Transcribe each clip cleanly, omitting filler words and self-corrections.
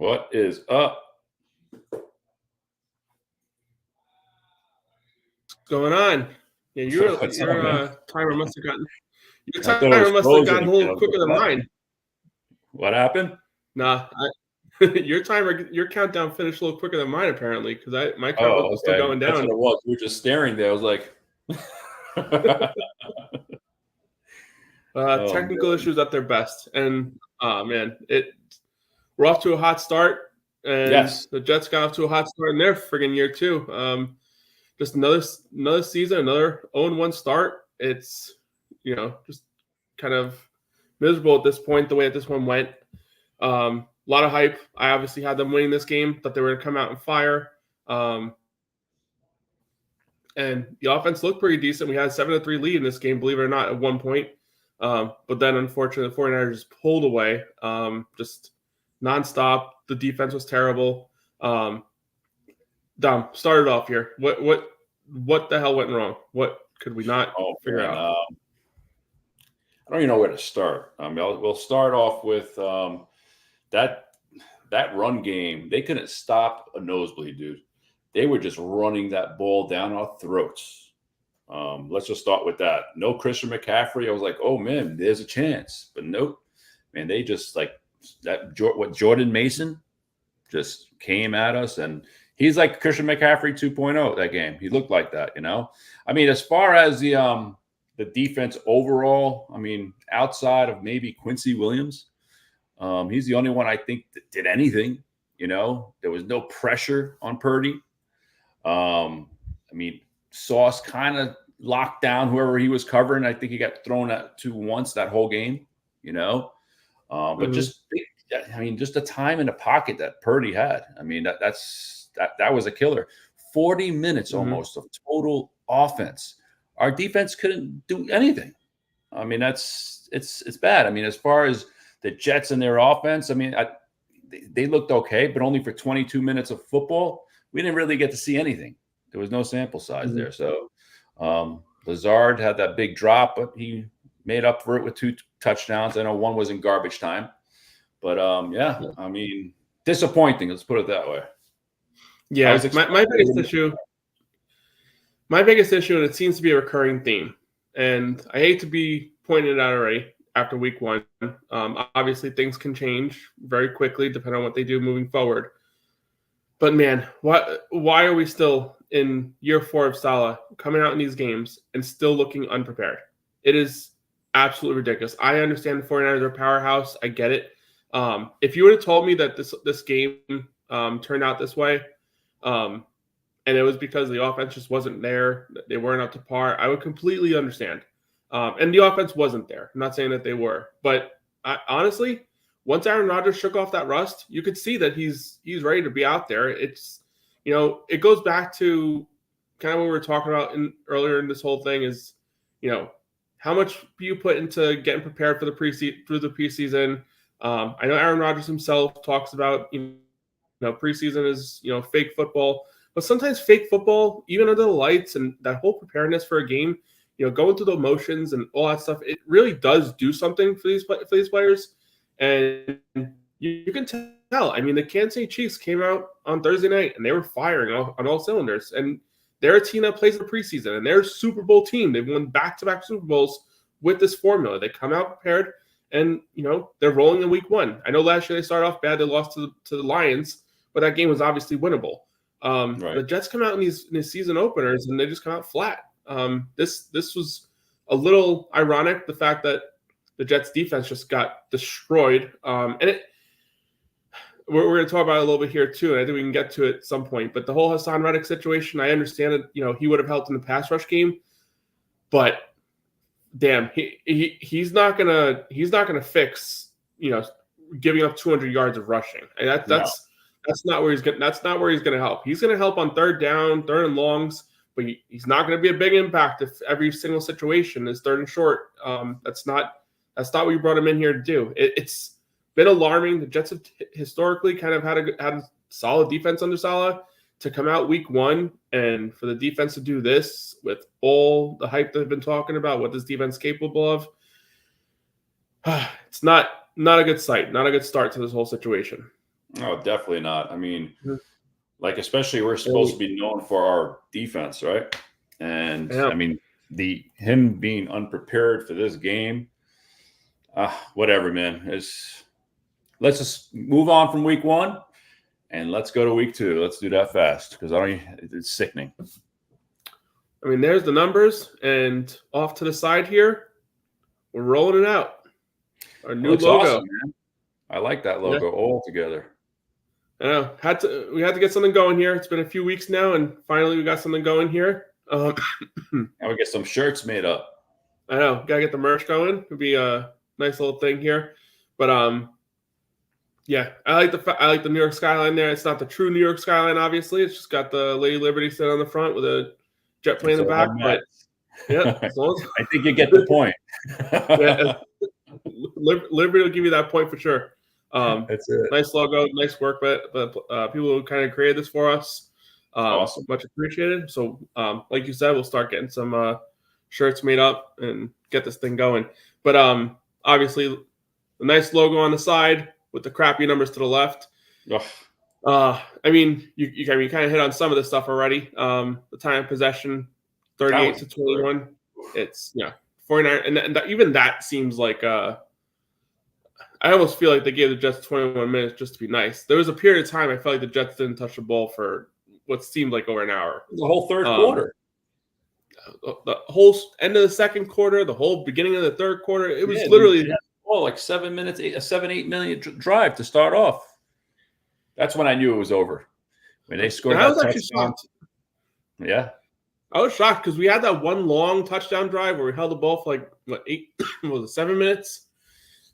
What is up? What's going on? Yeah, your What's up, man? timer must have gotten I thought it was a frozen little again. quicker than mine. What happened? Nah, your countdown finished a little quicker than mine apparently because my count Oh, was still going That's down. what it was. We were just staring there. I was like, Technical issues at their best, and man, we're off to a hot start, and yes. the Jets got off to a hot start in their friggin' year too. Just another season, another 0-1 start. It's just kind of miserable at this point. The way that this one went, a lot of hype. I obviously had them winning this game. Thought they were going to come out and fire. And the offense looked pretty decent. We had a 7-3 lead in this game, believe it or not, at one point. But then, unfortunately, the 49ers just pulled away, just nonstop. The defense was terrible. Dom, started off here. What the hell went wrong? What could we not figure out? I don't even know where to start. We'll start off with that run game. They couldn't stop a nosebleed, dude. They were just running that ball down our throats. Let's just start with that. No Christian McCaffrey. I was like, oh, man, there's a chance. But nope. Man, they just like that. What Jordan Mason just came at us. And he's like Christian McCaffrey 2.0 that game. He looked like that, I mean, as far as the defense overall, I mean, outside of maybe Quincy Williams, he's the only one I think that did anything. There was no pressure on Purdy. I mean, Sauce kind of locked down whoever he was covering. I think he got thrown to once that whole game, but just the time in the pocket that Purdy had. I mean, that was a killer. 40 minutes almost of total offense. Our defense couldn't do anything. I mean, it's bad. I mean, as far as the Jets and their offense, I mean, they looked okay, but only for 22 minutes of football. We didn't really get to see anything. There was no sample size there. So Lazard had that big drop, but he made up for it with 2 touchdowns. I know one was in garbage time. But, I mean, disappointing. Let's put it that way. Yeah, my biggest issue, and it seems to be a recurring theme, and I hate to be pointing it out already after week 1. Obviously, things can change very quickly depending on what they do moving forward. But, man, why are we still in year 4 of Saleh coming out in these games and still looking unprepared? It is absolutely ridiculous. I understand the 49ers are a powerhouse. I get it. If you would have told me that this game turned out this way, and it was because the offense just wasn't there, they weren't up to par, I would completely understand. And the offense wasn't there. I'm not saying that they were. But honestly, once Aaron Rodgers shook off that rust, you could see that he's ready to be out there. It's, it goes back to kind of what we were talking about earlier in this whole thing is, how much do you put into getting prepared for the preseason? I know Aaron Rodgers himself talks about, preseason is, fake football. But sometimes fake football, even under the lights and that whole preparedness for a game, going through the emotions and all that stuff, it really does do something for these players. And you can tell. I mean, the Kansas City Chiefs came out on Thursday night and they were firing on all cylinders. And they're a team that plays in the preseason, and they're a Super Bowl team. They've won back-to-back Super Bowls with this formula. They come out prepared, and they're rolling in week 1. I know last year they started off bad. They lost to the Lions, but that game was obviously winnable. Right. The Jets come out in these season openers, and they just come out flat. This was a little ironic, the fact that the Jets defense just got destroyed. And we're going to talk about it a little bit here too, and I think we can get to it at some point. But the whole Hassan Reddick situation, I understand that he would have helped in the pass rush game, but damn, he's not gonna fix giving up 200 yards of rushing. And that's not where he's gonna help. He's gonna help on third down, third and longs, but he's not gonna be a big impact if every single situation is third and short. That's not what you brought him in here to do. It's been alarming. The Jets have historically kind of had a solid defense under Saleh. To come out week 1 and for the defense to do this with all the hype that they've been talking about, what this defense is capable of, it's not a good sight, not a good start to this whole situation. No, definitely not. I mean, Mhm. like, especially we're supposed to be known for our defense, right? And Yeah. I mean, him being unprepared for this game, whatever, man. Let's just move on from week 1 and let's go to week 2. Let's do that fast because it's sickening. I mean, there's the numbers, and off to the side here, we're rolling it out. Our new logo. Awesome, man. I like that logo all together. I know. We had to get something going here. It's been a few weeks now, and finally we got something going here. Now we get some shirts made up. I know. Gotta get the merch going. It'd be a nice little thing here. But yeah, I like the New York skyline there. It's not the true New York skyline, obviously. It's just got the Lady Liberty sitting on the front with a jet plane in the back. But yeah, I think you get the point. Liberty will give you that point for sure. That's it. Nice logo, nice work, but people who kind of created this for us, awesome, much appreciated. So, like you said, we'll start getting some shirts made up and get this thing going. But obviously, the nice logo on the side with the crappy numbers to the left. I mean, you kind of hit on some of this stuff already. The time of possession, 38 to 21. It's 49, and even that seems like I almost feel like they gave the Jets 21 minutes just to be nice. There was a period of time I felt like the Jets didn't touch the ball for what seemed like over an hour. The whole third quarter. The whole end of the second quarter, the whole beginning of the third quarter. It was literally like 7 minutes, a 7-8 minute drive to start off. That's when I knew it was over. When they scored that touchdown. Yeah. I was shocked because we had that one long touchdown drive where we held the ball for like 7 minutes?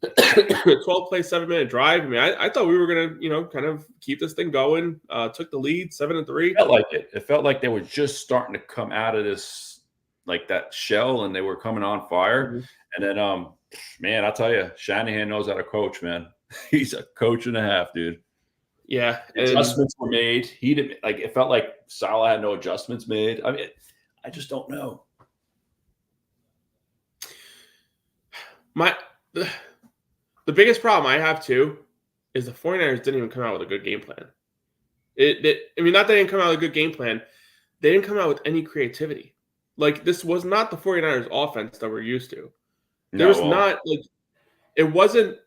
12-play, 7-minute drive. I mean, I thought we were gonna, kind of keep this thing going. Took the lead, 7-3. It felt like it. It felt like they were just starting to come out of this, like that shell, and they were coming on fire. Mm-hmm. And then, man, I'll tell you, Shanahan knows how to coach, man. He's a coach and a half, dude. Yeah, adjustments were made. He didn't like. It felt like Salah had no adjustments made. I mean, I just don't know. The biggest problem I have, too, is the 49ers didn't even come out with a good game plan. I mean, not that they didn't come out with a good game plan. They didn't come out with any creativity. Like, this was not the 49ers offense that we're used to. There was not, like, it wasn't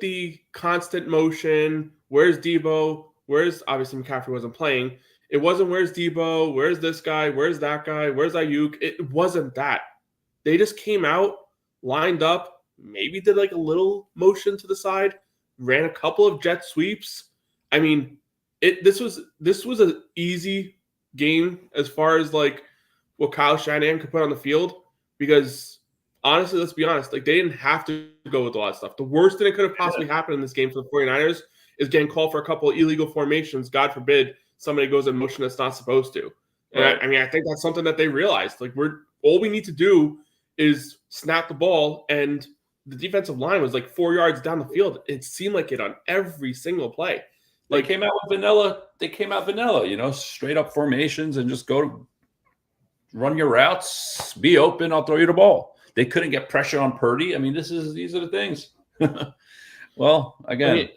the constant motion. Where's Debo? Obviously, McCaffrey wasn't playing. It wasn't where's Debo? Where's this guy? Where's that guy? Where's Ayuk? It wasn't that. They just came out, lined up, maybe did like a little motion to the side, ran a couple of jet sweeps. I mean, this was an easy game as far as like what Kyle Shanahan could put on the field, because honestly, let's be honest, like they didn't have to go with a lot of stuff. The worst thing that could have possibly happened in this game for the 49ers is getting called for a couple of illegal formations. God forbid somebody goes in motion that's not supposed to. And right. I think that's something that they realized. Like all we need to do is snap the ball, and the defensive line was like 4 yards down the field. It seemed like it on every single play. Like, they came out with vanilla. They came out vanilla, straight up formations and just go to run your routes, be open, I'll throw you the ball. They couldn't get pressure on Purdy. I mean, these are the things. Well, again,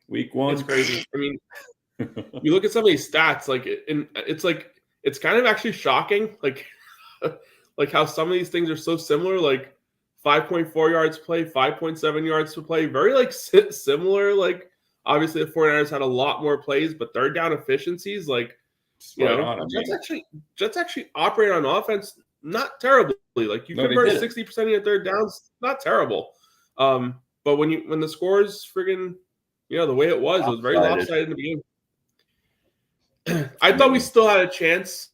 week 1. It's crazy. I mean, you look at some of these stats, it's kind of actually shocking, like how some of these things are so similar, like 5.4 yards play, 5.7 yards to play, very like similar. Like obviously the 49ers had a lot more plays, but third down efficiencies, Jets actually operate on offense not terribly. Like you convert 60% of your third downs, not terrible. But when the scores friggin', the way it was very lopsided in the beginning. I thought we still had a chance.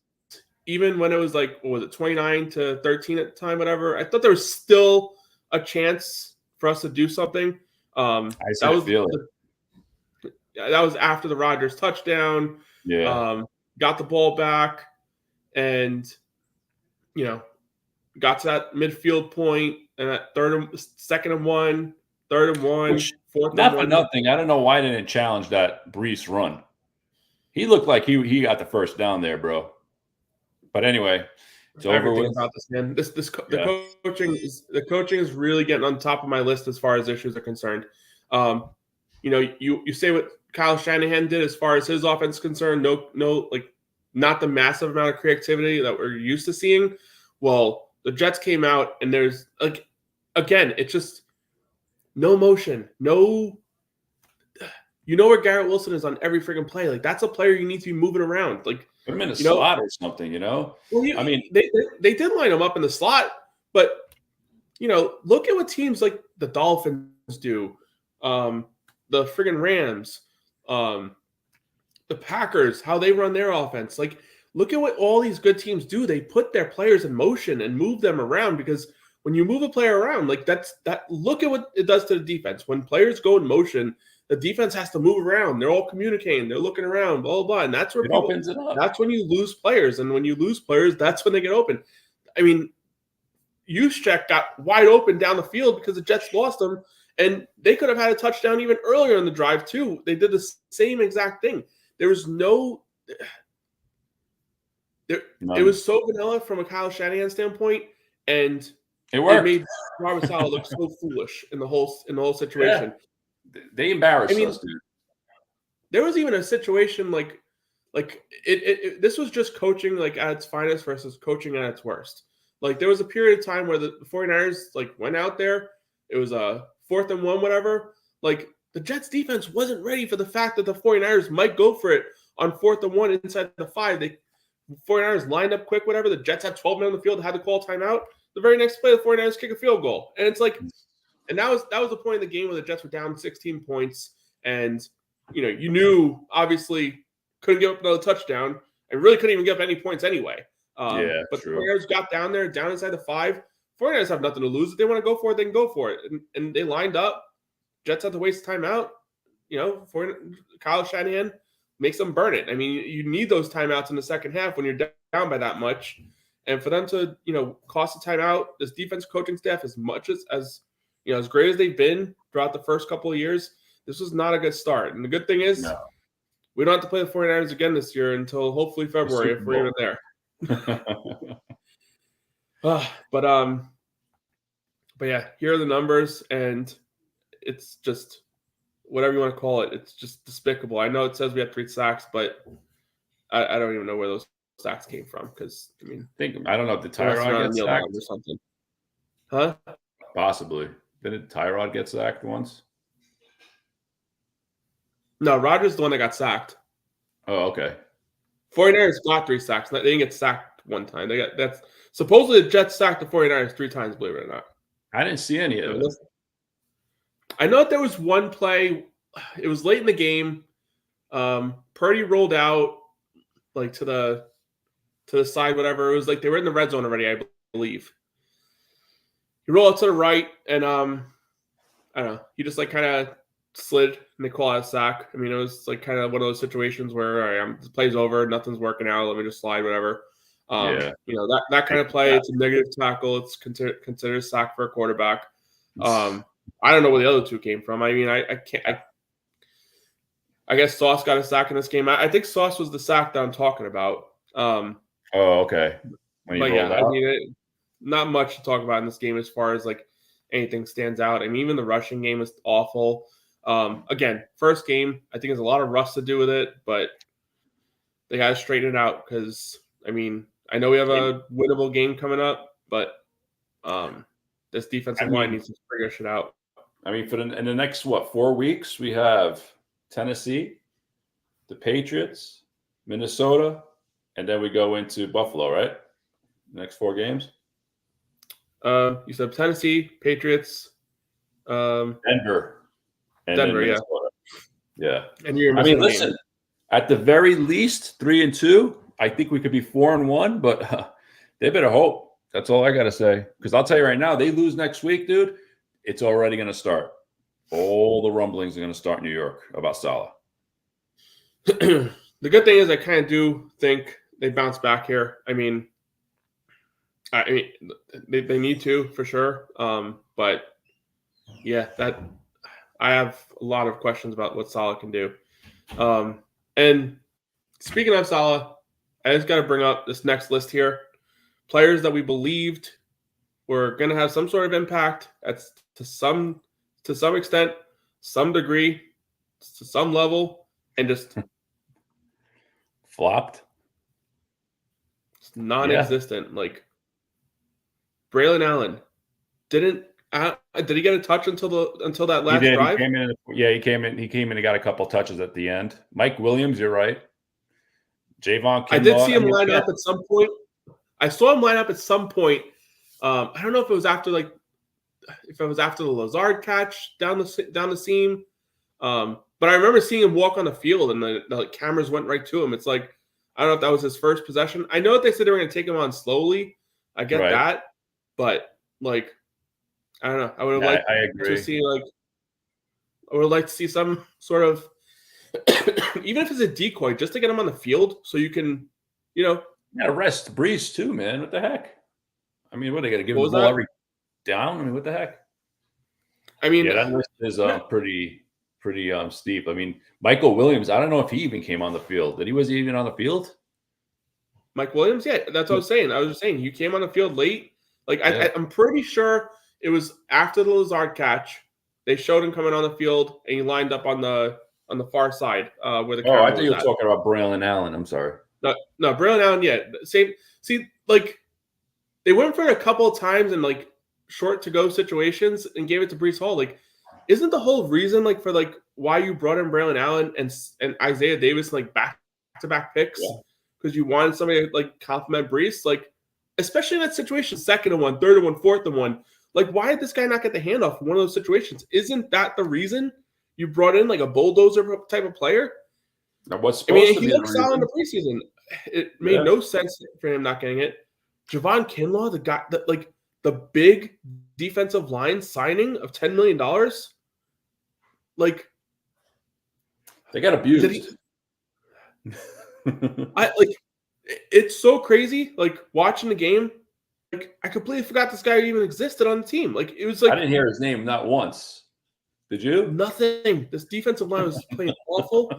Even when it was like, what was it, 29-13 at the time, whatever. I thought there was still a chance for us to do something. That was after the Rodgers touchdown. Yeah. Got the ball back and, got to that midfield point and that second and one, third and one, fourth and one. Not for nothing. I don't know why they didn't challenge that Brees run. He looked like he got the first down there, bro. But anyway, It's over Everything with. about this, man. Yeah. The coaching is really getting on top of my list as far as issues are concerned. You say what Kyle Shanahan did as far as his offense is concerned. No, like not the massive amount of creativity that we're used to seeing. Well, the Jets came out and there's like, again, it's just no motion, no. You know where Garrett Wilson is on every freaking play. Like that's a player you need to be moving around. Like Put him in a slot or something, you know? Well, I mean, they did line him up in the slot, but look at what teams like the Dolphins do, the friggin' Rams, the Packers, how they run their offense. Like, look at what all these good teams do. They put their players in motion and move them around because when you move a player around, like that. Look at what it does to the defense. When players go in motion, the defense has to move around. They're all communicating. They're looking around, blah, blah, blah. And that's where it opens it up. that's when you lose players. And when you lose players, that's when they get open. I mean, Juszczyk got wide open down the field because the Jets lost him. And they could have had a touchdown even earlier in the drive, too. They did the same exact thing. There was it was so vanilla from a Kyle Shanahan standpoint. And it worked. It made Robert Saleh look so foolish in the whole situation. Yeah. They embarrassed us, dude. There was even a situation like this was just coaching like at its finest versus coaching at its worst. Like there was a period of time where the 49ers like went out there. It was a 4th and 1, whatever. Like the Jets defense wasn't ready for the fact that the 49ers might go for it on 4th and 1 inside the 5. The 49ers lined up quick, whatever. The Jets had 12 men on the field, had to call timeout. The very next play, the 49ers kick a field goal. And it's like, and that was the point of the game where the Jets were down 16 points. And, you knew, obviously, couldn't give up another touchdown and really couldn't even give up any points anyway. But true. The 49ers got down there, down inside the 5. 49ers have nothing to lose. If they want to go for it, they can go for it. And they lined up. Jets had to waste timeout. Kyle Shanahan makes them burn it. I mean, you need those timeouts in the second half when you're down by that much. And for them to, cost a timeout, this defense coaching staff, as much as great as they've been throughout the first couple of years, this was not a good start. And the good thing is, we don't have to play the 49ers again this year until hopefully February if we're even there. But yeah, here are the numbers, and it's just whatever you want to call it. It's just despicable. I know it says we had 3 sacks, but I don't even know where those sacks came from because I don't know. Did Tyrod get sacked or something? Huh? Possibly. Didn't Tyrod get sacked once? No, Rodgers is the one that got sacked. Oh, okay. 49ers got 3 sacks. They didn't get sacked one time. That's supposedly the Jets sacked the 49ers 3 times, believe it or not. I didn't see any of it. I know that there was one play. It was late in the game. Purdy rolled out like to the side, whatever. It was like they were in the red zone already, I believe. He rolled out to the right, and I don't know. He just like kind of slid, and they call out a sack. I mean, it was like kind of one of those situations where the play's over, nothing's working out. Let me just slide, whatever. That kind of play. It's a negative tackle. It's considered a sack for a quarterback. I don't know where the other 2 came from. I mean, I can't. I guess Sauce got a sack in this game. I think Sauce was the sack that I'm talking about. Okay. Not much to talk about in this game as far as like anything stands out. I mean, even the rushing game is awful. Again, first game, I think there's a lot of rust to do with it, but they got to straighten it out because, I mean, I know we have a winnable game coming up, but this defensive line needs to figure shit out. I mean, in the next, 4 weeks, we have Tennessee, the Patriots, Minnesota, and then we go into Buffalo, right? The next 4 games. You said Tennessee, Patriots, Denver, and Denver, yeah. And you're listen. At the very least, 3-2. I think we could be 4-1, but they better hope. That's all I gotta say. Because I'll tell you right now, they lose next week, dude. It's already gonna start. All the rumblings are gonna start in New York about Saleh. The good thing is, I kind of do think they bounce back here. I mean, they need to for sure. But yeah, that I have a lot of questions about what Saleh can do. And speaking of Saleh, I just got to bring up this next list here players that we believed were going to have some sort of impact to some extent, some degree, to some level, and just flopped. Non-existent. Yeah. Like Braylon Allen did he get a touch until that last drive? He came in. He came in and got a couple touches at the end. Mike Williams, you're right. Javon Kinlaw. I did see him line up at some point. I saw him line up at some point. I don't know if it was after the Lazard catch down the seam. But I remember seeing him walk on the field and the cameras went right to him. It's like, I don't know if that was his first possession. I know that they said they were going to take him on slowly. I get that. But, like, I don't know. I would have liked to see, I would like to see some sort of, even if it's a decoy, just to get him on the field so you can, rest Brees too, man. What the heck? I mean, what, they got to give him the ball every down? I mean, what the heck? I mean, that list is pretty steep. I mean, Michael Williams, I don't know if he even came on the field. Was he even on the field? Mike Williams? Yeah, that's what I was saying. I was just saying, he came on the field late. Like, I'm pretty sure it was after the Lazard catch. They showed him coming on the field, and he lined up on the far side where the camera was. I thought you were talking about Braylon Allen. I'm sorry. No, Braylon Allen, yeah. Same. See, like, they went for it a couple of times in, like, short to-go situations and gave it to Breece Hall. Like, isn't the whole reason, like, for, like, why you brought in Braylon Allen and Isaiah Davis, like, back-to-back picks? Because you wanted somebody to, like, compliment Breece? Like, especially in that situation, 2nd and 1, 3rd and 1, 4th and 1. Like, why did this guy not get the handoff in one of those situations? Isn't that the reason you brought in, like, a bulldozer type of player? Now, what's supposed to be he looked solid in the preseason. It made no sense for him not getting it. Javon Kinlaw, the guy that, like, the big defensive line signing of $10 million, like, they got abused. It's so crazy. Like, watching the game, like, I completely forgot this guy even existed on the team. Like, it was like, I didn't hear his name not once. Did you? Nothing. This defensive line was playing awful.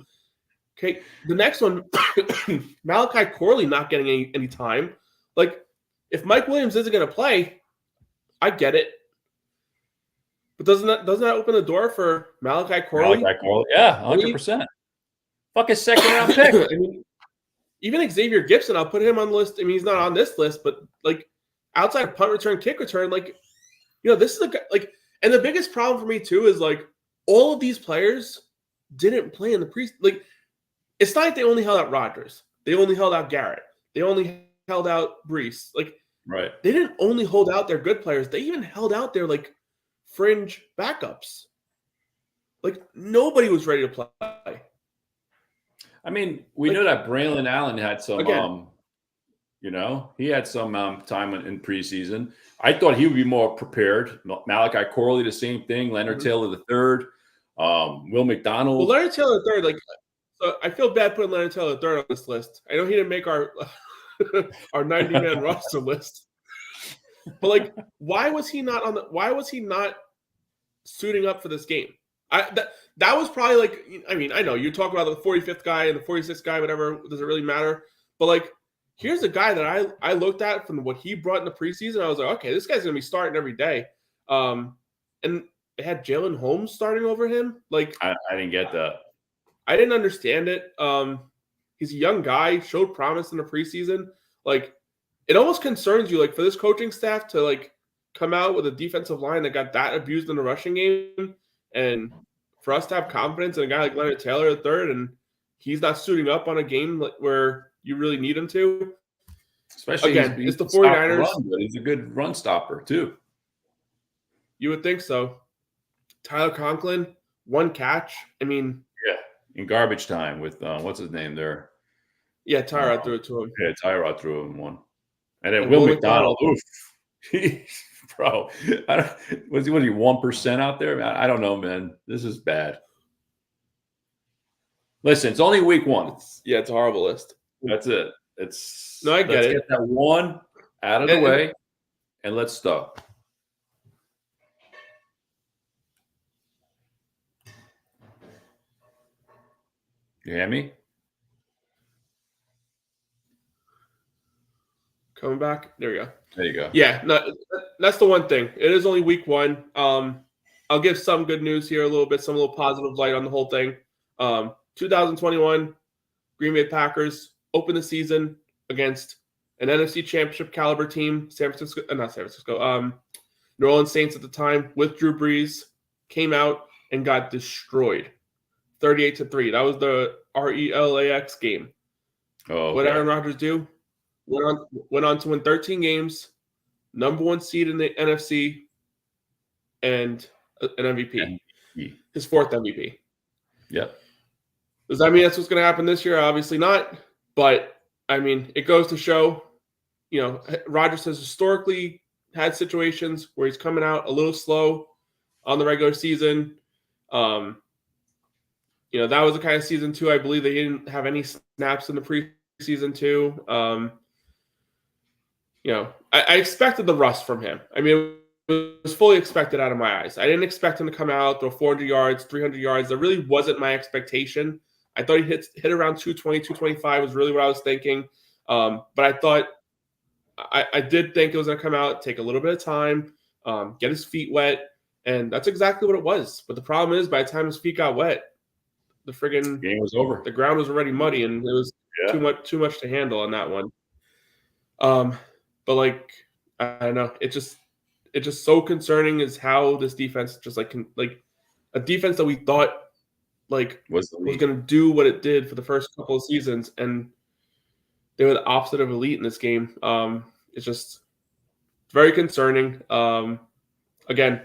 Okay, the next one, Malachi Corley not getting any time. Like, if Mike Williams isn't going to play, I get it. But doesn't that open the door for Malachi Corley? Yeah, 100%. Fuck his 2nd-round pick. I mean, even Xavier Gibson, I'll put him on the list. I mean, he's not on this list, but, like, outside of punt return, kick return, like, this is a guy, like, and the biggest problem for me too is, like, all of these players didn't play in the like, it's not like they only held out Rodgers. They only held out Garrett. They only held out Breece. Like, they didn't only hold out their good players. They even held out their, like, fringe backups. Like, nobody was ready to play. I mean, we know that Braylon Allen had some, he had some time in preseason. I thought he would be more prepared. Malachi Corley, the same thing. Leonard Taylor III, Will McDonald. Well, Leonard Taylor III, like, so I feel bad putting Leonard Taylor III on this list. I know he didn't make our 90-man roster list, but, like, why was he not suiting up for this game? That was probably, like, I mean, I know you talk about the 45th guy and the 46th guy, whatever, does it really matter? But, like, here's a guy that I looked at from what he brought in the preseason. I was like, okay, this guy's gonna be starting every day. And they had Jalen Holmes starting over him. Like, I didn't get that. I didn't understand it. He's a young guy, showed promise in the preseason. Like, it almost concerns you, like, for this coaching staff to, like, come out with a defensive line that got that abused in the rushing game, and for us to have confidence in a guy like Leonard Taylor III, and he's not suiting up on a game where you really need him to. Especially again, it's the 49ers. He's a good run stopper too. You would think so. Tyler Conklin, 1 catch. I mean, in garbage time with what's his name there? Yeah, Tyrod threw it to him. Yeah, Tyrod threw him 1. And then Will McDonald. Oof. Bro, was he 1% out there? I don't know, man. This is bad. Listen, it's only week 1. It's a horrible list. That's it. I get it. Let's get that 1 out of the way, and let's stop. You hear me? coming back. There we go. There you go. Yeah, no, that's the one thing. It is only week 1. I'll give some good news here a little bit, some little positive light on the whole thing. 2021 Green Bay Packers opened the season against an NFC Championship caliber team, New Orleans Saints at the time with Drew Brees, came out and got destroyed, 38-3. That was the RELAX game. Oh, okay. What did Aaron Rodgers do? Went on to win 13 games, number 1 seed in the NFC, and an MVP. His 4th MVP. Yep. Does that mean that's what's going to happen this year? Obviously not. But, I mean, it goes to show, Rodgers has historically had situations where he's coming out a little slow on the regular season. That was the kind of season, too. I believe they didn't have any snaps in the preseason, too. I expected the rust from him. I mean, it was fully expected out of my eyes. I didn't expect him to come out, throw 400 yards, 300 yards. That really wasn't my expectation. I thought he hit around 220, 225 was really what I was thinking. But I thought I did think it was going to come out, take a little bit of time, get his feet wet, and that's exactly what it was. But the problem is, by the time his feet got wet, the friggin' game was over. The ground was already muddy, and it was too much to handle on that one. But I don't know, it's just so concerning is how this defense just a defense that we thought was going to do what it did for the first couple of seasons, and they were the opposite of elite in this game. It's just very concerning. Again,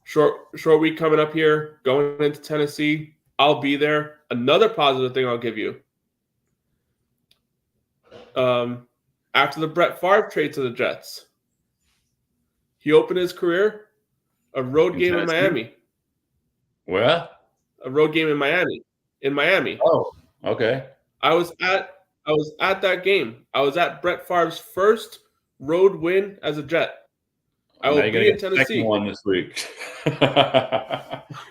short week coming up here, going into Tennessee. I'll be there. Another positive thing I'll give you. After the Brett Favre trade to the Jets, he opened his career a road game in Miami. Where? A road game in Miami. In Miami. Oh, okay. I was at that game. I was at Brett Favre's first road win as a Jet. I will be in Tennessee. Second one this week.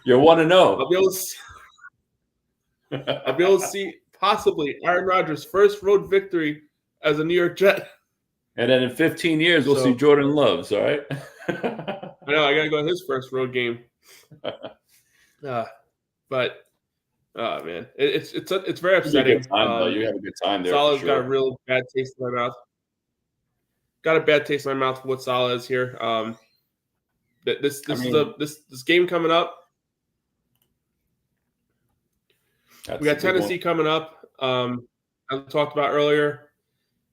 You're 1-0. I'll be able to see possibly Aaron Rodgers' first road victory as a New York Jet. And then in 15 years, we'll see Jordan Love's, all right? I know. I got to go to his first road game. But, man, it's very upsetting. You have a good time there. Salah's got a real bad taste in my mouth. Got a bad taste in my mouth for what Salah is here. This game coming up. We got Tennessee coming up. As we talked about earlier.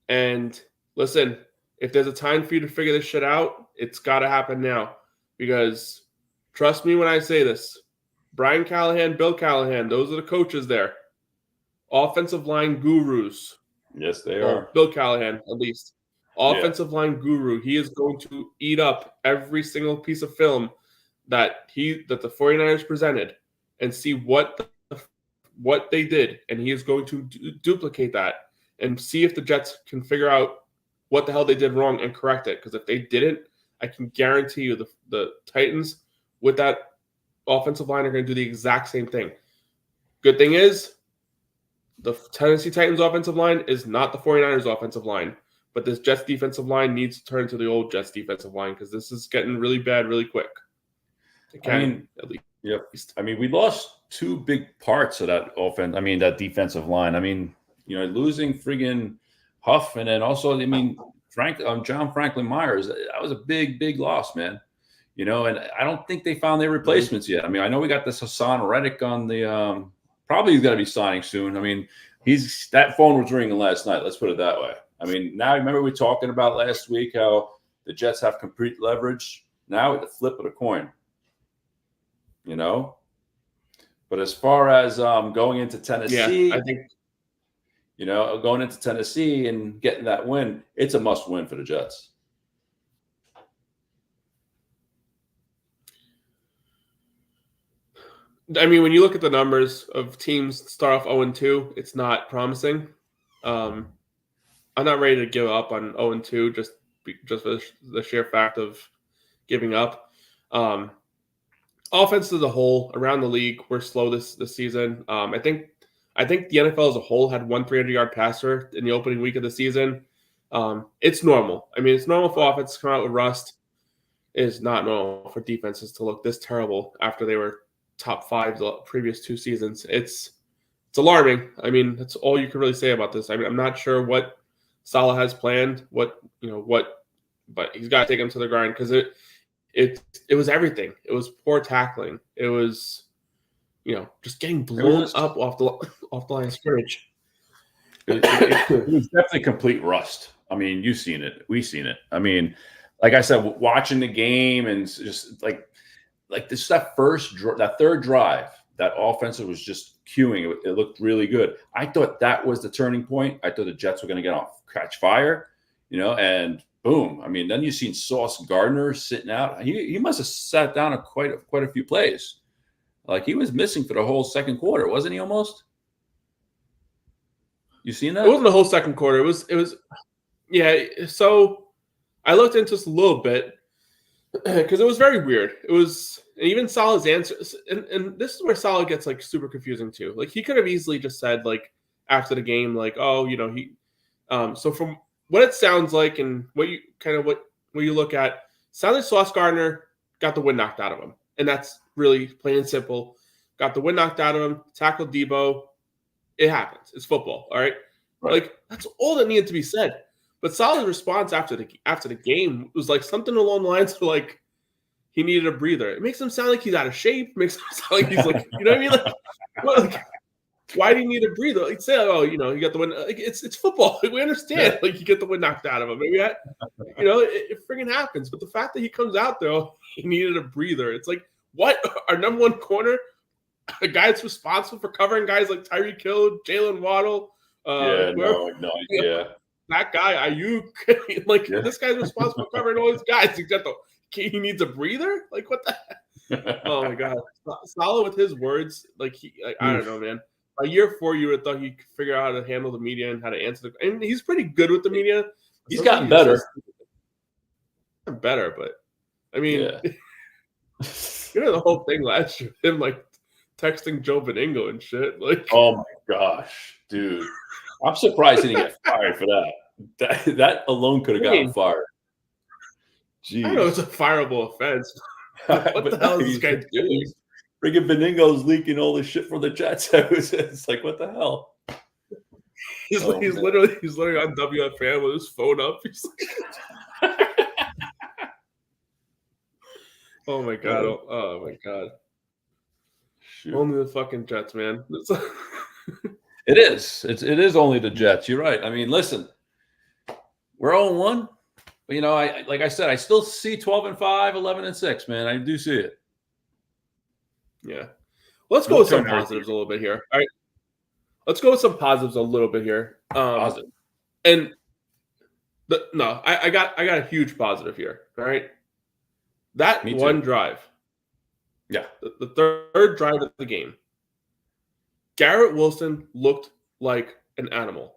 And listen, if there's a time for you to figure this shit out, it's got to happen now. Because trust me when I say this, Brian Callahan, Bill Callahan, those are the coaches there. Offensive line gurus. Yes, they are. Bill Callahan, at least. Offensive line guru. He is going to eat up every single piece of film that the 49ers presented and see what they did. And he is going to duplicate that and see if the Jets can figure out what the hell they did wrong and correct it. Because if they didn't, I can guarantee you the Titans with that offensive line are going to do the exact same thing. Good thing is, the Tennessee Titans offensive line is not the 49ers offensive line. But this Jets defensive line needs to turn into the old Jets defensive line because this is getting really bad really quick. At least. Yep. I mean, we lost 2 big parts of that offense. I mean, that defensive line. I mean, losing friggin' Huff, and then also, John Franklin Myers. That was a big, big loss, man. And I don't think they found their replacements yet. I mean, I know we got this Hassan Reddick on the probably he's got to be signing soon. I mean, that phone was ringing last night. Let's put it that way. I mean, now remember we talking about last week how the Jets have complete leverage. Now with the flip of the coin, But as far as going into Tennessee, I think going into Tennessee and getting that win, it's a must win for the Jets. I mean, when you look at the numbers of teams start off 0-2, it's not promising. I'm not ready to give up on 0-2 just for the sheer fact of giving up. Offense as a whole around the league, we're slow this season. I think the NFL as a whole had one 300-yard passer in the opening week of the season. It's normal. I mean, it's normal for offense to come out with rust. It is not normal for defenses to look this terrible after they were top 5 the previous 2 seasons. It's alarming. I mean, that's all you can really say about this. I mean, I'm not sure what Saleh has planned, but he's got to take him to the grind because it was everything. It was poor tackling. It was, just getting blown up off the line of scrimmage. It was definitely complete rust. I mean, you've seen it. We've seen it. I mean, like I said, watching the game and just like this, that third drive, that offensive was just queuing. It looked really good. I thought that was the turning point. I thought the Jets were going to catch fire, and boom. I mean, then you've seen Sauce Gardner sitting out. He must have sat down quite a few plays. Like he was missing for the whole second quarter, wasn't he? Almost. You seen that? It wasn't the whole second quarter. It was, yeah. So I looked into this a little bit because it was very weird. It was, and even Saleh's answers, and this is where Saleh gets like super confusing too. Like he could have easily just said like after the game, like, oh, he. So from what it sounds like and what you look at, sounds like Sauce Gardner got the wind knocked out of him, and that's really plain and simple. Got the wind knocked out of him. Tackled Debo. It happens. It's football. All right. Like that's all that needed to be said. But Saleh's response after the game was like something along the lines of like he needed a breather. It makes him sound like he's out of shape. It makes him sound like he's like, you know what I mean? Like why do you need a breather? Like say, oh, you got the wind. Like it's football. Like, we understand. Like you get the wind knocked out of him. Maybe it friggin' happens. But the fact that he comes out there, he needed a breather. It's like what our number one corner, a guy that's responsible for covering guys like Tyreek Hill, Jalen Waddle. No idea. That guy, Ayuk, this guy's responsible for covering all these guys. He needs a breather? Like, what the heck? Oh, my God. Saleh with his words, I don't know, man. By year 4, you would have thought he could figure out how to handle the media and how to answer and he's pretty good with the media. He's gotten better. Better, but, I mean, the whole thing last year, him, texting Joe Beningo and shit. Oh, my gosh, dude. I'm surprised he didn't get fired for that. That alone could have gotten fired. Jeez. I know it's a fireable offense. What the hell is this guy doing? Friggin' Beningo's leaking all this shit from the Jets. It's like, what the hell? He's literally on WFAN with his phone up. He's like, oh my god! Oh my god! Shoot. Only the fucking Jets, man. It is. It is only the Jets. You're right. I mean, listen, we're 0-1. But, like I said, I still see 12-5, 11-6, man. I do see it. Yeah. Let's go with some positives a little bit here. All right. Let's go with some positives a little bit here. Positive. And I got a huge positive here. All right. That one drive. Yeah. The third drive of the game. Garrett Wilson looked like an animal.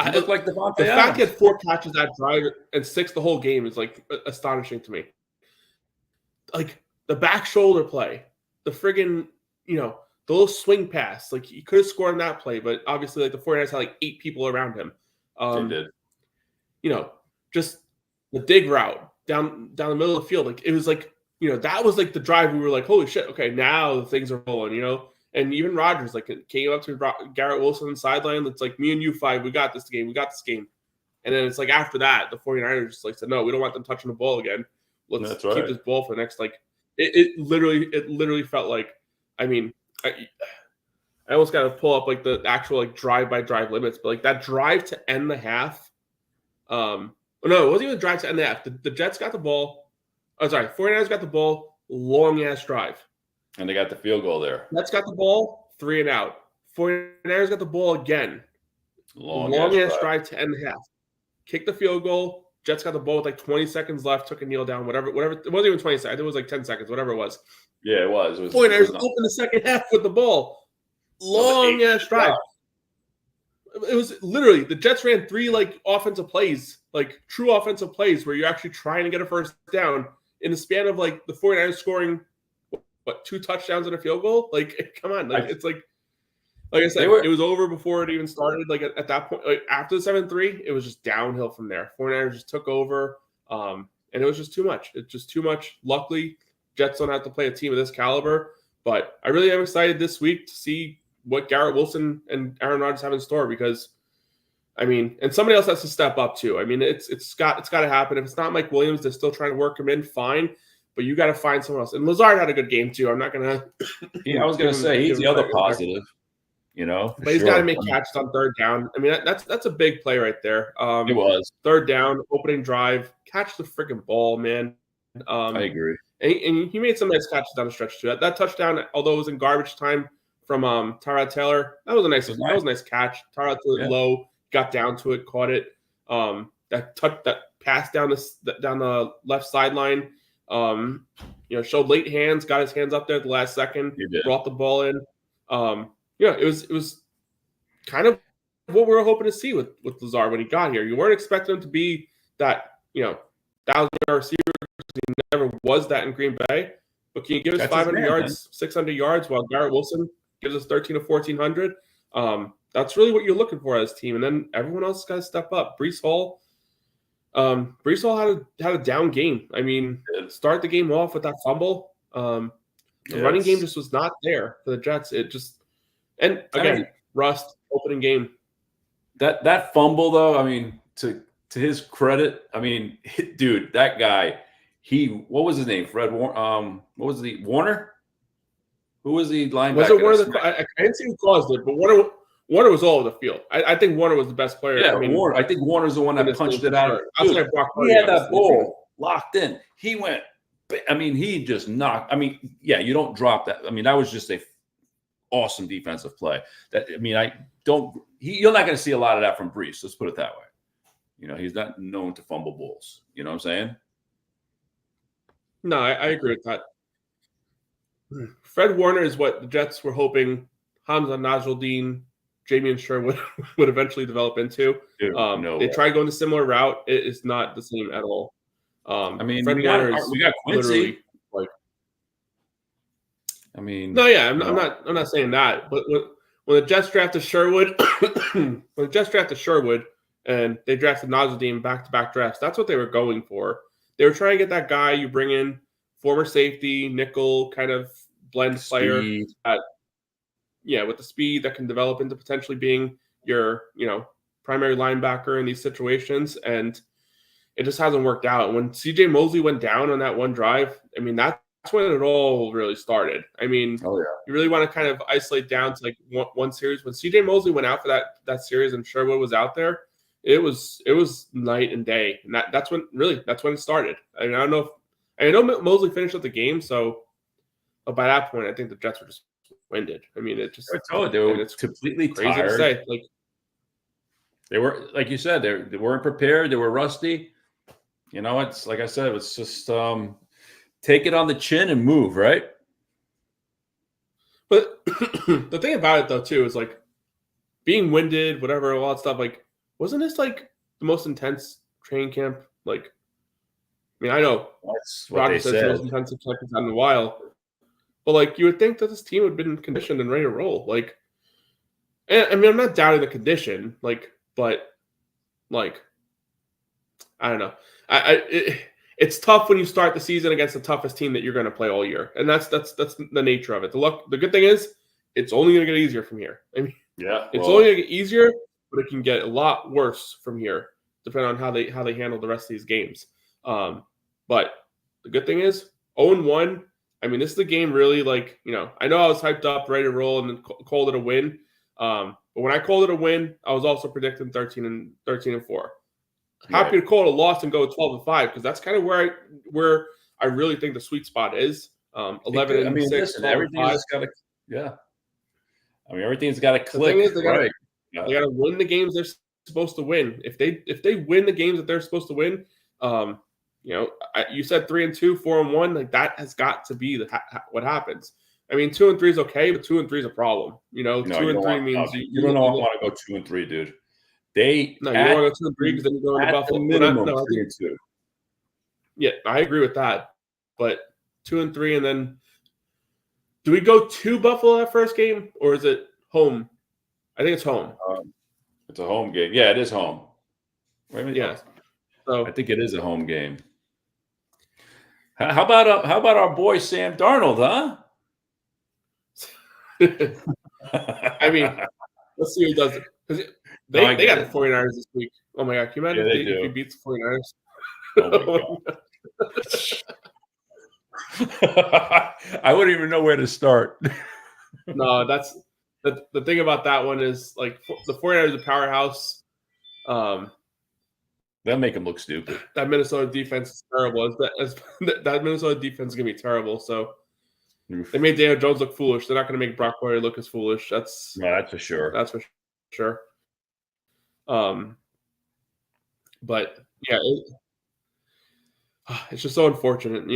He looked like Devontae The Adams. fact he had 4 catches that drive and 6 the whole game is astonishing to me. Like the back shoulder play, the friggin', the little swing pass. Like he could have scored on that play, but obviously the 49ers had 8 people around him. They did. Just the dig route down the middle of the field. Like it was that was the drive we were like, holy shit, okay, now the things are rolling, And even Rodgers came up to Garrett Wilson on the sideline. It's like, me and you 5, we got this game. And then it's after that, the 49ers just said, no, we don't want them touching the ball again. Let's keep this ball for the next it literally felt like, I mean, I almost got to pull up the actual drive by drive limits, but that drive to end the half. No, it wasn't even a drive to end the half. The Jets got the ball. Oh, sorry, 49ers got the ball. Long ass drive. And they got the field goal there. Jets got the ball, 3 and out. 49ers got the ball again. Long ass drive to end the half. Kicked the field goal. Jets got the ball with 20 seconds left, took a kneel down, whatever. It wasn't even 20 seconds. I think it was 10 seconds, whatever it was. Yeah, it was. 49ers opened the second half with the ball. Long ass drive. It was literally, the Jets ran 3 offensive plays, true offensive plays where you're actually trying to get a first down in the span of the 49ers scoring 2 touchdowns and a field goal? Come on. Like I said, it was over before it even started. Like at that point, like after the 7-3, it was just downhill from there. 49ers just took over, and it was just too much. It's just too much. Luckily, Jets don't have to play a team of this caliber. But I really am excited this week to see what Garrett Wilson and Aaron Rodgers have in store because, I mean, and somebody else has to step up too. I mean, it's got to happen. If it's not Mike Williams, they're still trying to work him in. Fine. But you got to find someone else. And Lazard had a good game too. I'm not gonna. I was gonna say he's the other positive. But he's got to make catches on third down. I mean, that's a big play right there. It was third down, opening drive, catch the freaking ball, man. I agree. And he made some nice catches down the stretch too. That touchdown, although it was in garbage time from Tyrod Taylor, that was a nice catch. Tyrod threw it low, got down to it, caught it. That pass down the left sideline. Showed late hands, got his hands up there at the last second, brought the ball in. It was kind of what we were hoping to see with Lazard when he got here. You weren't expecting him to be that 1,000-yard receiver. He never was that in Green Bay. But can you give us 500 yards, 600 yards, while Garrett Wilson gives us 1,300 to 1,400? That's really what you're looking for as a team. And then everyone else has got to step up. Breece Hall had a down game. I mean, start the game off with that fumble. The running game just was not there for the Jets. And again, rust, opening game. That fumble, though, I mean, to his credit, I mean, dude, that guy, what was his name? Warner? Who was the linebacker? Was it Warner? I didn't see who caused it, but Warner was all over the field. I think Warner was the best player. Yeah, Warner. I think Warner's the one that punched it out. Dude, he had that ball locked in. He went. I mean, he just knocked. I mean, yeah, you don't drop that. I mean, that was just a awesome defensive play. You're not going to see a lot of that from Breece. Let's put it that way. He's not known to fumble balls. You know what I'm saying? No, I agree with that. Fred Warner is what the Jets were hoping Hamza Nasruddin, Jamie and Sherwood would eventually develop into. They tried going a similar route. It is not the same at all. I mean, Fred Warner we got Quincy. I'm not saying that. But when the Jets drafted Sherwood, and they drafted Nasruddin back-to-back drafts, that's what they were going for. They were trying to get that guy you bring in, former safety, nickel kind of blend player, with the speed that can develop into potentially being your primary linebacker in these situations, and it just hasn't worked out. When C.J. Mosley went down on that one drive, I mean that's when it all really started. I mean, you really want to kind of isolate down to like one series. When C.J. Mosley went out for that series and Sherwood was out there, it was night and day, and that's when it started. I mean, I know Mosley finished up the game, so by that point, I think the Jets were just winded. I mean, it just they were completely crazy tired. To say. Like they were, like you said, they weren't prepared. They were rusty. It's like I said, it's just take it on the chin and move, right? But the thing about it, though, too, is like being winded, whatever, all that stuff. Like, wasn't this like the most intense training camp? Like, I mean, I know Rodgers says the most intense camp he's had in a while, but like you would think that this team would have been conditioned and ready to roll. Like, and I mean, I'm not doubting the condition, but I don't know. It's tough when you start the season against the toughest team that you're going to play all year, and that's the nature of it. The good thing is it's only going to get easier from here. I mean, it's only going to get easier, but it can get a lot worse from here, depending on how they handle the rest of these games. But the good thing is 0-1. I mean, this is the game really I know I was hyped up, ready to roll, and then called it a win. But when I called it a win, I was also predicting 13-4. Happy to call it a loss and go 12-5 because that's kind of where I really think the sweet spot is. 11-6. I mean, listen, everything's got to everything's got to click. They got to win the games they're supposed to win. If they win the games that they're supposed to win, you said 3-2, 4-1, like that has got to be what happens. I mean, 2-3 is okay, but 2-3 is a problem. 2-3 means you don't want to go 2-3, dude. You don't want to go 2-3 because then you go into Buffalo. Minimum 3-2. Yeah, I agree with that. But 2-3, and then do we go to Buffalo that first game, or is it home I think it's home. It's a home game. Yeah, it is home. Wait a minute. Yeah. So I think it is a home game. How about our boy Sam Darnold, huh? I mean, let's see who does it. Because they got the 49ers this week. Oh my God. Can you imagine if he beats the 49ers? Oh my God. I wouldn't even know where to start. No, that's the thing about that one is like the 49ers are a powerhouse. That'll make him look stupid. That Minnesota defense is terrible. That Minnesota defense is gonna be terrible. So they made Daniel Jones look foolish. They're not gonna make Brock Purdy look as foolish. That's for sure. That's for sure. But yeah, it's just so unfortunate, And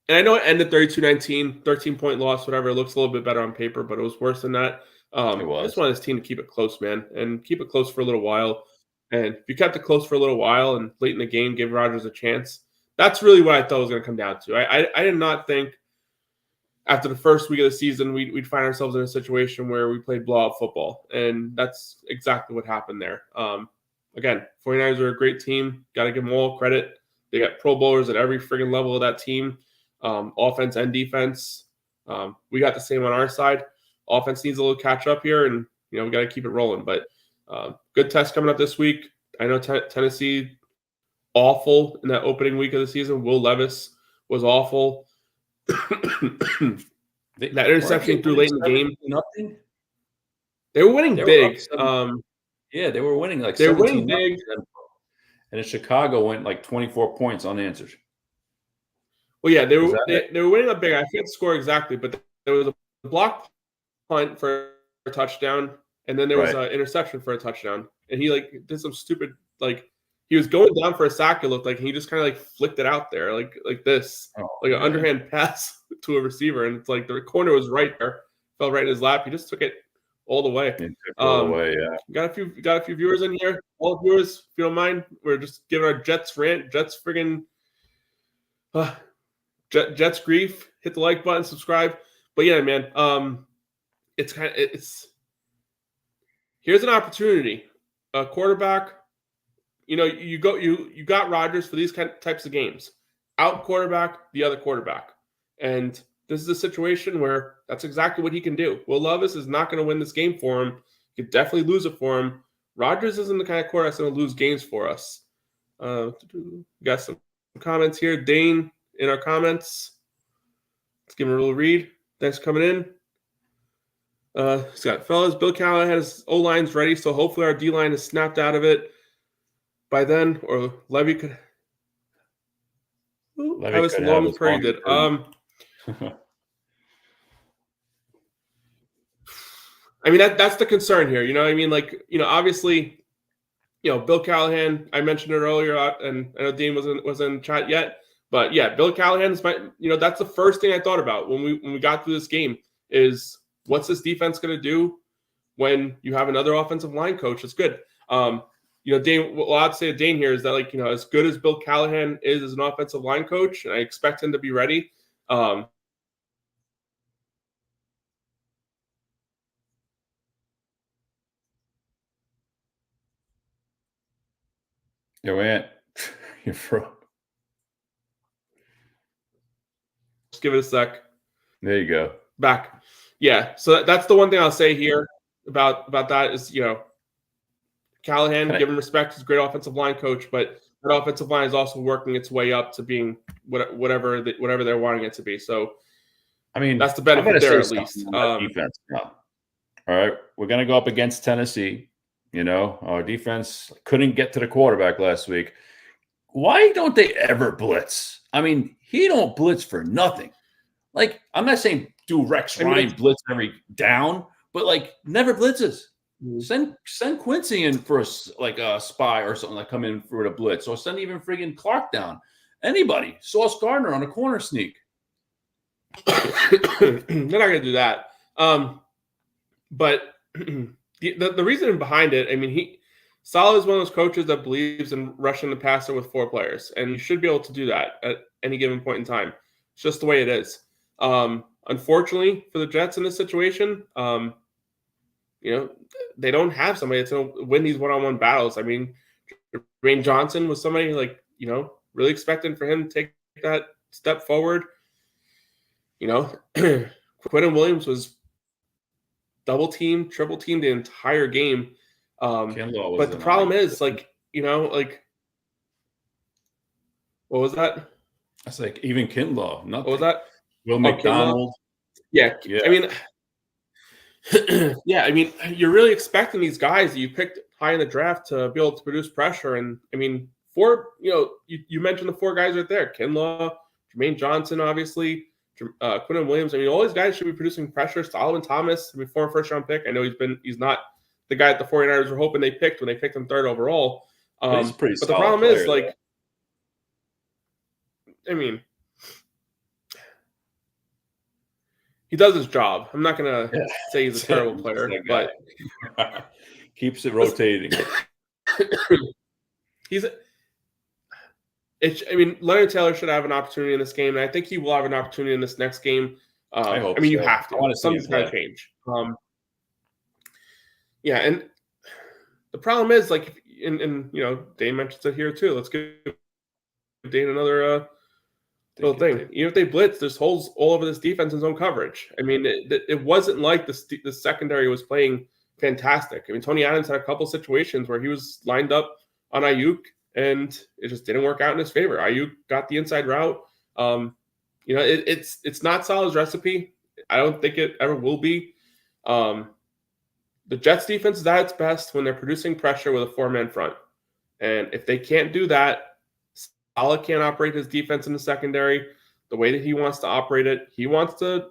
I know it ended 32-19, 13-point loss, whatever. It looks a little bit better on paper, but it was worse than that. I just want this team to keep it close, man, and keep it close for a little while. And if you kept it close for a little while and late in the game gave Rodgers a chance, that's really what I thought it was going to come down to. I did not think after the first week of the season we'd find ourselves in a situation where we played blowout football, and that's exactly what happened there. Again, 49ers are a great team. Got to give them all credit. They got Pro Bowlers at every friggin' level of that team. Offense and defense. We got the same on our side. Offense needs a little catch up here, and we got to keep it rolling. But good test coming up this week. I know Tennessee awful in that opening week of the season. Will Levis was awful. That interception threw late in the game. Nothing. They were winning big. Yeah, they were winning they were winning big. And in Chicago went like 24 points unanswered. Well, yeah, they were winning up big. I can't score exactly, but there was a block punt for a touchdown, and then there was an interception for a touchdown. And he did some stupid he was going down for a sack. It looked like, and he just kind of flicked it out there like this, an underhand pass to a receiver, and it's like the corner was right there, fell right in his lap. He just took it all the way. All the way, yeah. Got a few viewers in here. All viewers, if you don't mind, we're just giving our Jets rant. Jets friggin' Jets grief. Hit the like button, subscribe. But yeah, man, it's here's an opportunity. A quarterback, you got Rodgers for these types of games. Out quarterback, the other quarterback. And this is a situation where that's exactly what he can do. Will Levis is not going to win this game for him. He could definitely lose it for him. Rodgers isn't the kind of quarterback that's going to lose games for us. We got some comments here. Dane in our comments. Let's give him a little read. Thanks for coming in. Scott, fellas, Bill Callahan has his O-lines ready, so hopefully our D-line is snapped out of it by then, or Levy could have as long as Purdy did. I mean, that's the concern here. Obviously, Bill Callahan, I mentioned it earlier, and I know Dean wasn't in chat yet, but yeah, Bill Callahan is that's the first thing I thought about when we got through this game is what's this defense going to do when you have another offensive line coach that's good. Dane, what I'd say to Dane here is that as good as Bill Callahan is as an offensive line coach, and I expect him to be ready. Yo, Ant, you're from. Just give it a sec. There you go. Back. Yeah. So that's the one thing I'll say here about that is, Callahan, give him respect. He's a great offensive line coach, but that offensive line is also working its way up to being whatever they're wanting it to be. So, I mean, that's the benefit there at least. Defense now. All right. We're going to go up against Tennessee. Our defense couldn't get to the quarterback last week. Why don't they ever blitz? I mean, he don't blitz for nothing. I'm not saying do Rex Ryan blitz every down, but never blitzes. Send Quincy in for a spy or something, come in for a blitz, or send even friggin' Clark down. Anybody. Sauce Gardner on a corner sneak. They're not going to do that. But the reason behind it, I mean, Saleh is one of those coaches that believes in rushing the passer with 4 players, and you should be able to do that at any given point in time. It's just the way it is. Unfortunately for the Jets in this situation, they don't have somebody that's going to win these one-on-one battles. I mean, Jermaine Johnson was somebody like, really expecting for him to take that step forward. Quentin Williams was double teamed, triple teamed the entire game. But the problem is, what was that? That's like even Kinlaw. Nothing. What was that? Will McDonald. Yeah. I mean, you're really expecting these guys that you picked high in the draft to be able to produce pressure. And I mean, you mentioned the 4 guys right there: Kinlaw, Jermaine Johnson, obviously, Quentin Williams. I mean, all these guys should be producing pressure. Solomon Thomas, former first-round pick. I know he's not the guy that the 49ers were hoping they picked when they picked him 3rd overall. But he's pretty but the problem is, I mean, he does his job. I'm not going to say he's a terrible player, but keeps it rotating. Leonard Taylor should have an opportunity in this game, and I think he will have an opportunity in this next game. I hope you have to. Something's got to change. And the problem is, and Dane mentions it here too. Let's give Dane another little thing. Even if they blitz, there's holes all over this defense in zone coverage. I mean, it wasn't like the secondary was playing fantastic. I mean, Tony Adams had a couple situations where he was lined up on Ayuk, and it just didn't work out in his favor. Ayuk got the inside route. It's not Saleh's recipe. I don't think it ever will be. The Jets defense is at its best when they're producing pressure with a 4-man front. And if they can't do that, Saleh can't operate his defense in the secondary the way that he wants to operate it. He wants to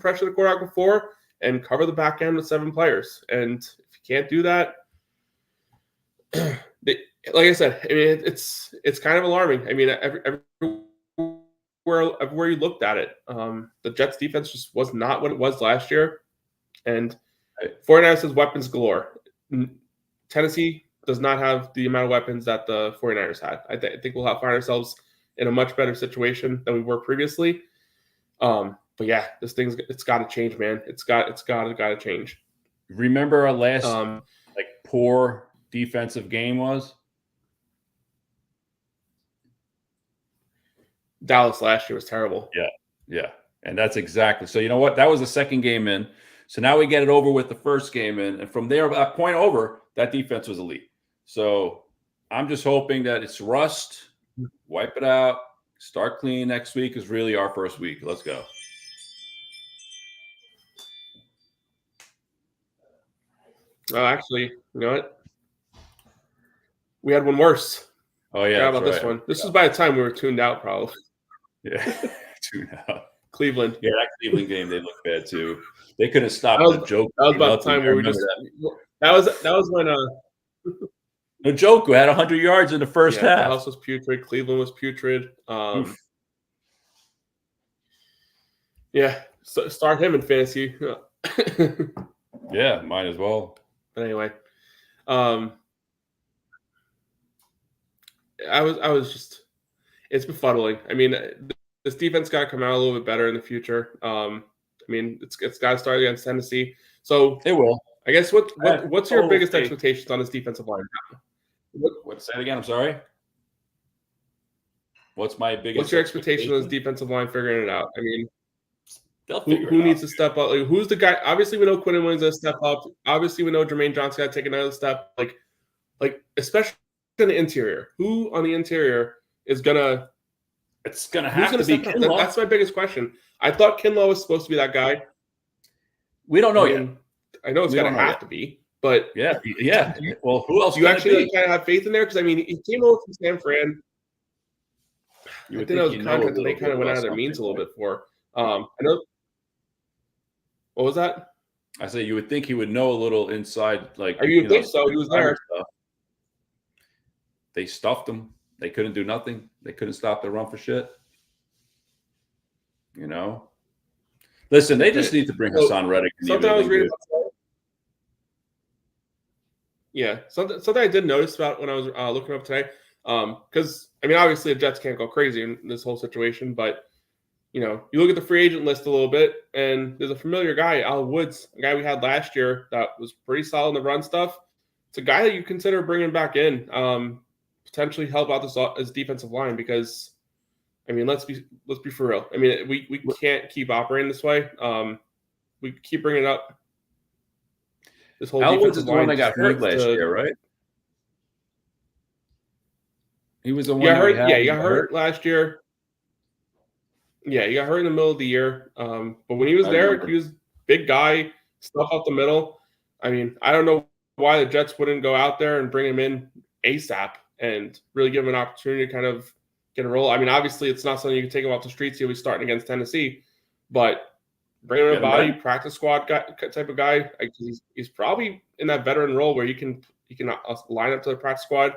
pressure the quarterback before and cover the back end with 7 players. And if you can't do that, like I said, I mean, it's kind of alarming. I mean, everywhere you looked at it, the Jets defense just was not what it was last year. And 49ers has weapons galore. Tennessee does not have the amount of weapons that the 49ers had. I think we'll find ourselves in a much better situation than we were previously. But yeah, it's got to change, man. It's got to change. Remember our last poor defensive game was? Dallas last year was terrible. Yeah. And that's exactly. So you know what? That was the second game in. So now we get it over with the first game in. And from there, that point over, that defense was elite. So I'm just hoping that it's rust, wipe it out, start clean next week is really our first week. Let's go. Oh, actually, you know what? We had one worse. Oh, yeah. How about this one? This was by the time we were tuned out, probably. Yeah, tuned out. Cleveland. Yeah, that Cleveland game, they looked bad too. They could have stopped the joke. That was about the time where we just. That was when. Njoku had 100 yards in the first half. Dallas was putrid. Cleveland was putrid. Yeah, so start him in fantasy. Yeah, might as well. But anyway, I was just, it's befuddling. I mean, this defense got to come out a little bit better in the future. I mean, it's got to start against Tennessee. So it will. I guess what's your biggest expectations on this defensive line? Say it again. I'm sorry. What's my biggest? What's your expectation on this defensive line figuring it out? I mean, who needs to step up? Like, who's the guy? Obviously, we know Quentin Williams has to step up. Obviously, we know Jermaine Johnson got to take another step. Like especially in the interior. Who on the interior is gonna? It's gonna have to be Kinlaw. That's my biggest question. I thought Kinlaw was supposed to be that guy. We don't know yet. I know it's gonna have to be, but yeah. Well, who else? Do you actually kind of have faith in there? Because I mean, he came over from San Fran. I think that was a contract that they kind of went out of their means a little bit for. I know. What was that? I say you would think he would know a little inside, like. You think so? He was there. They stuffed him. They couldn't do nothing. They couldn't stop the run for shit. You know. Listen, they just need to bring Hassan Reddick. Something I was reading about. Yeah, something I did notice about when I was looking up today, because I mean, obviously the Jets can't go crazy in this whole situation, but you look at the free agent list a little bit, and there's a familiar guy, Al Woods, a guy we had last year that was pretty solid in the run stuff. It's a guy that you consider bringing back in, potentially help out this defensive line because, I mean, let's be for real. I mean, we can't keep operating this way. We keep bringing up this whole Al Woods is defensive the one line that got hurt last year, right? He was the one that he got hurt last year. Yeah, he got hurt in the middle of the year. But when he was there, he was a big guy, stuff up the middle. I mean, I don't know why the Jets wouldn't go out there and bring him in ASAP and really give him an opportunity to kind of get a role. I mean, obviously, it's not something you can take him off the streets. He'll be starting against Tennessee, but bring him in a body, practice squad guy, type of guy. He's probably in that veteran role where he can line up to the practice squad,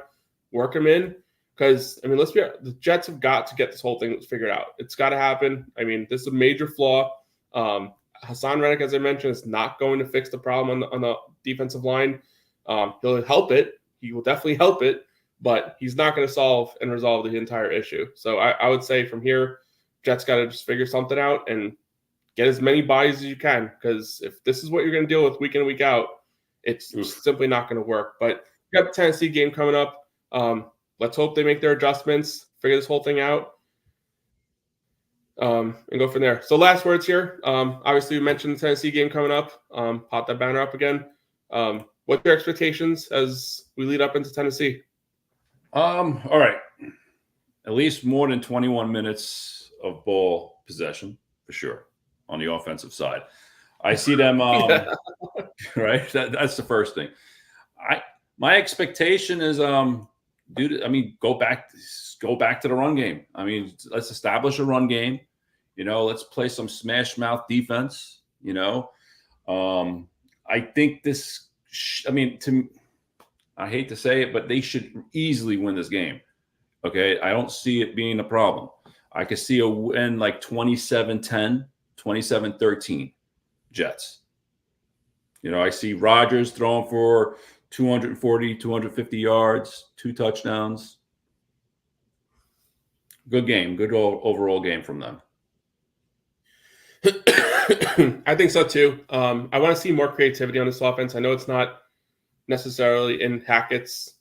work him in. Because, I mean, let's be honest, the Jets have got to get this whole thing figured out. It's got to happen. I mean, this is a major flaw. Hassan Reddick, as I mentioned, is not going to fix the problem on the defensive line. He'll help it. He will definitely help it, but he's not going to solve and resolve the entire issue. So I would say from here, Jets got to just figure something out and get as many buys as you can. Because if this is what you're going to deal with week in and week out, it's simply not going to work. But you got the Tennessee game coming up. Let's hope they make their adjustments, figure this whole thing out, and go from there. So last words here. Obviously, we mentioned the Tennessee game coming up. Pop that banner up again. What's your expectations as we lead up into Tennessee? All right. At least more than 21 minutes of ball possession, for sure, on the offensive side. I see them, right? That's the first thing. My expectation is go back to the run game. I mean, let's establish a run game. Let's play some smash mouth defense. I think this. I hate to say it, but they should easily win this game. Okay, I don't see it being a problem. I could see a win like 27-10, 27-13, Jets. I see Rodgers throwing for 240, 250 yards, 2 touchdowns. Good game. Good overall game from them. I think so, too. I want to see more creativity on this offense. I know it's not necessarily in Hackett's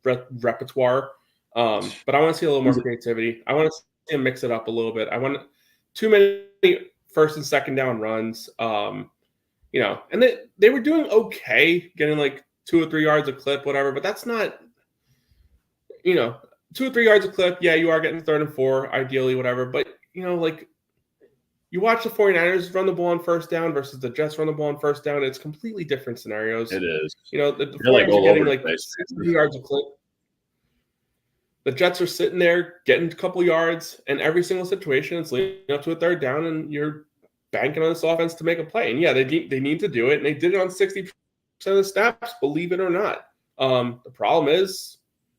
repertoire, but I want to see a little more creativity. I want to see him mix it up a little bit. I want too many first and second down runs. And they were doing okay, getting like 2 or 3 yards a clip, whatever, but that's not, 2 or 3 yards a clip. Yeah, you are getting 3rd and 4, ideally, whatever. But, you watch the 49ers run the ball on first down versus the Jets run the ball on first down. It's completely different scenarios. It is. The 49ers are getting like 60 yards a clip. The Jets are sitting there getting a couple yards, and every single situation it's leading up to a 3rd down, and you're banking on this offense to make a play. And yeah, they need to do it, and they did it on 60% of the snaps, believe it or not. The problem is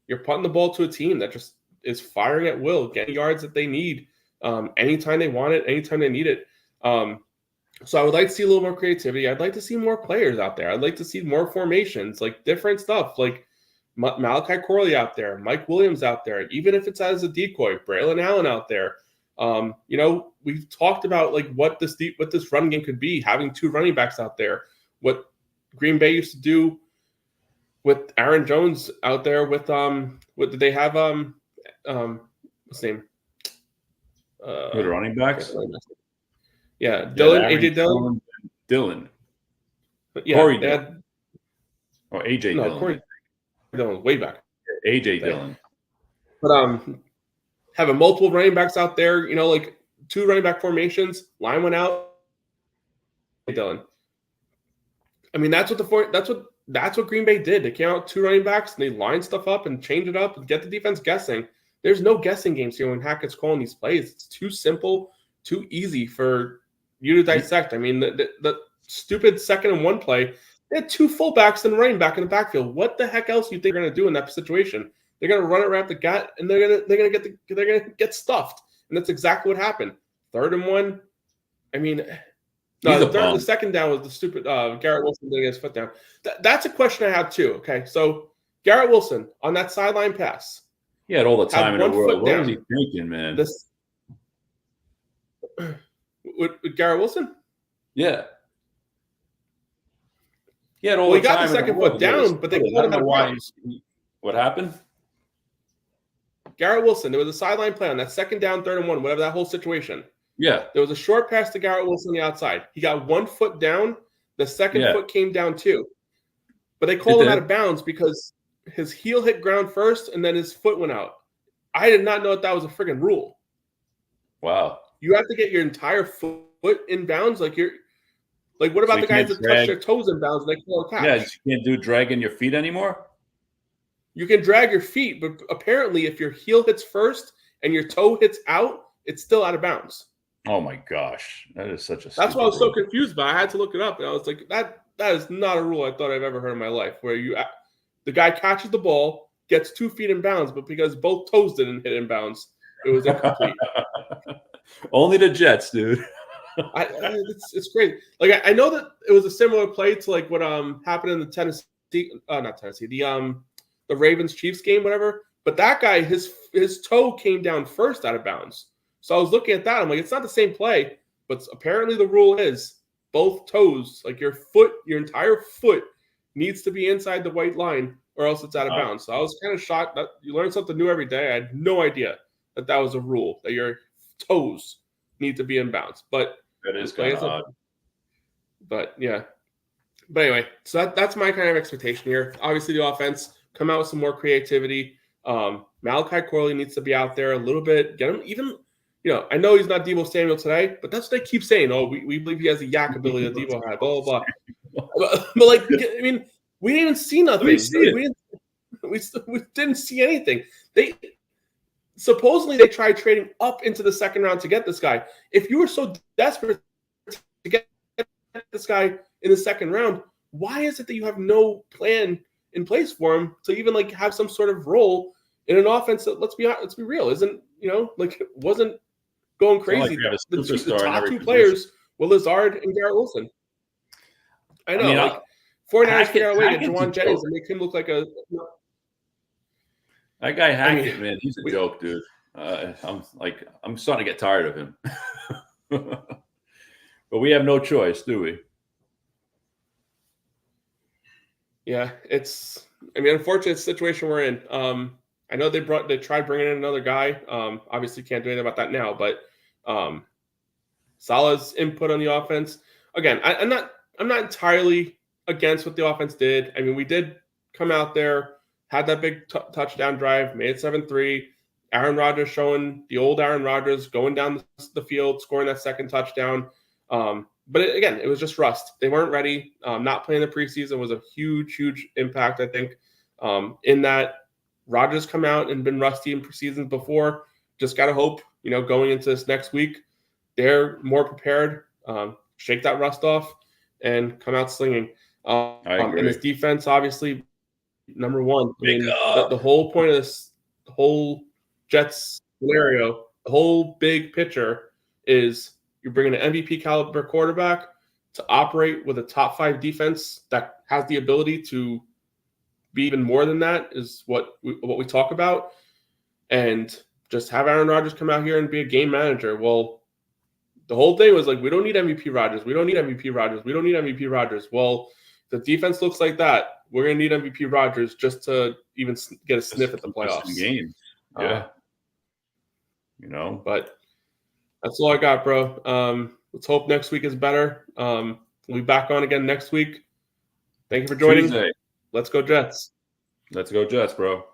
you're punting the ball to a team that just is firing at will, getting yards that they need anytime they want it, anytime they need it. So I would like to see a little more creativity. I'd like to see more players out there. I'd like to see more formations, like different stuff, like Malachi Corley out there, Mike Williams out there, even if it's as a decoy, Braylon Allen out there. We've talked about like what this run game could be, having 2 running backs out there. What Green Bay used to do with Aaron Jones out there with what did they have what's his name? Good running backs. Yeah, Dylan, AJ Dillon. Yeah, Corey Dillon. AJ Dillon. Corey Dillon, way back. AJ Dillon. But having multiple running backs out there, like 2 running back formations, line one out. Dillon. I mean, that's what Green Bay did. They came out 2 running backs and they lined stuff up and changed it up and get the defense guessing. There's no guessing games here when Hackett's calling these plays. It's too simple, too easy for you to dissect. I mean, the stupid 2nd and 1 play, they had 2 fullbacks and a running back in the backfield. What the heck else do you think they're going to do in that situation? They're going to run it right up the gut, and they're going to get stuffed, and that's exactly what happened. 3rd and 1. I mean, no, the second down was the stupid Garrett Wilson getting his foot down. That's a question I have too. Okay, so Garrett Wilson on that sideline pass. He had all the time in the world. What was he thinking, man? with Garrett Wilson? Yeah. He had all Well, the he got time the in the second world foot to get his down, but they foot in. I called don't him out know of why. bounds. What happened? Garrett Wilson, there was a sideline play on that second down, 3rd and 1, whatever that whole situation. Yeah. There was a short pass to Garrett Wilson on the outside. He got 1 foot down. The second Yeah. foot came down too. But they called him out of bounds because his heel hit ground first and then his foot went out. I did not know that was a friggin' rule. Wow. You have to get your entire foot in bounds. Like what about the guys that touch their toes in bounds and they call a catch? Yeah, you can't do dragging your feet anymore? You can drag your feet, but apparently if your heel hits first and your toe hits out, it's still out of bounds. Oh my gosh. That is such a That's what I was so confused by. I had to look it up and I was like, that is not a rule I thought I've ever heard in my life, where the guy catches the ball, gets 2 feet in bounds, but because both toes didn't hit in bounds, it was incomplete. Only the Jets, dude. It's crazy. Like I know that it was a similar play to like what happened in the Ravens Chiefs game, whatever. But that guy, his toe came down first out of bounds. So I was looking at that. I'm like, it's not the same play, but apparently the rule is both toes, like your entire foot, needs to be inside the white line, or else it's out of bounds. So I was kind of shocked that you learn something new every day. I had no idea that was a rule, that your toes need to be in bounds. But that is kind of odd. But yeah. But anyway, so that's my kind of expectation here. Obviously, the offense come out with some more creativity. Malachi Corley needs to be out there a little bit. Get him even. I know he's not Deebo Samuel today, but that's what they keep saying. Oh, we believe he has the yak ability that Deebo had. Blah blah blah. But like, I mean, we didn't even see nothing. We didn't see anything. Supposedly they tried trading up into the second round to get this guy. If you were so desperate to get this guy in the second round, why is it that you have no plan in place for him to even like have some sort of role in an offense that, let's be real, isn't wasn't going crazy? Like the top 2 players were Lazard and Garrett Wilson. I know, 49ers figure out a way to get Juwan Jennings and make him look like a. That guy Hackett, man, he's a joke, dude. I'm starting to get tired of him. But we have no choice, do we? Yeah, it's. Unfortunate situation we're in. I know they tried bringing in another guy. Obviously, can't do anything about that now. But Salah's input on the offense. Again, I'm not entirely against what the offense did. We did come out there, had that big touchdown drive, made it 7-3. Aaron Rodgers showing the old Aaron Rodgers going down the field, scoring that second touchdown. But it was just rust. They weren't ready. Not playing the preseason was a huge, huge impact, I think, in that Rodgers come out and been rusty in preseasons before. Just got to hope, going into this next week, they're more prepared, shake that rust off, and come out slinging. I agree. And this defense, obviously, number one. The whole point of this, the whole Jets scenario, the whole big picture is you're bringing an MVP caliber quarterback to operate with a top 5 defense that has the ability to be even more than that, is what we talk about. And just have Aaron Rodgers come out here and be a game manager. Well, the whole thing was like, we don't need MVP Rodgers. We don't need MVP Rodgers. We don't need MVP Rodgers. Well, the defense looks like that. We're going to need MVP Rodgers just to even get a sniff at the playoffs. Game. Yeah. But that's all I got, bro. Let's hope next week is better. We'll be back on again next week. Thank you for joining. Tuesday. Let's go Jets. Let's go Jets, bro.